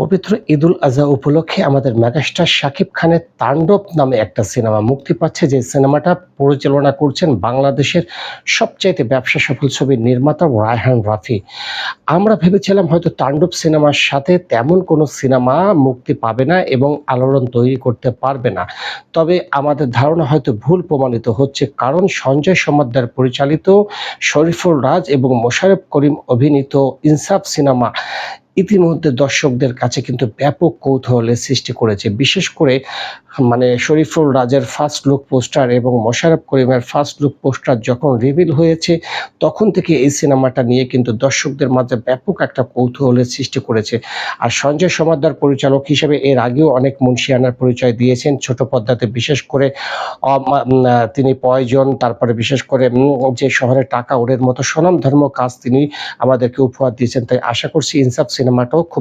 পবিত্র ঈদুল আজহা উপলক্ষে আমাদের মেগাস্টার শাকিব খানের তাণ্ডব নামে একটা সিনেমা মুক্তি পাচ্ছে, যে সিনেমাটা পরিচালনা করছেন বাংলাদেশের সবচাইতে ব্যবসা সফল ছবির নির্মাতা রায়হান রাফি। আমরা ভেবেছিলাম হয়তো তাণ্ডব সিনেমার সাথে তেমন কোনো সিনেমা মুক্তি পাবে না এবং আলোড়ন তৈরি করতে পারবে না। তবে আমাদের ধারণা হয়তো ভুল প্রমাণিত হচ্ছে, কারণ সঞ্জয় সমাদ্দার পরিচালিত, শরীফুল রাজ এবং মোশাররফ করিম অভিনীত ইনসাফ সিনেমা ইতিমধ্যে দর্শকদের কাছে কিন্তু ব্যাপক কৌতূহলের সৃষ্টি করেছে। বিশেষ করে শরীফুল রাজের ফার্স্ট লুক পোস্টার এবং মোশাররফ করিমের ফার্স্ট লুক পোস্টার যখন রিভিল হয়েছে, তখন থেকে এই সিনেমাটা নিয়ে কিন্তু দর্শকদের মাঝে ব্যাপক একটা কৌতূহলের সৃষ্টি করেছে। আর সঞ্জয় সমাদ্দার পরিচালক হিসেবে এর আগেও অনেক মুনশিয়ানার পরিচয় দিয়েছেন ছোট পর্দাতে, বিশেষ করে তিনি পয়জন, তারপরে বিশেষ করে যে শহরে টাকা ওড়ের মতো স্বনামধন্য কাজ তিনি আমাদেরকে উপহার দিয়েছেন। তাই আশা করছি ইনসাফ সিনেমাটাও খুব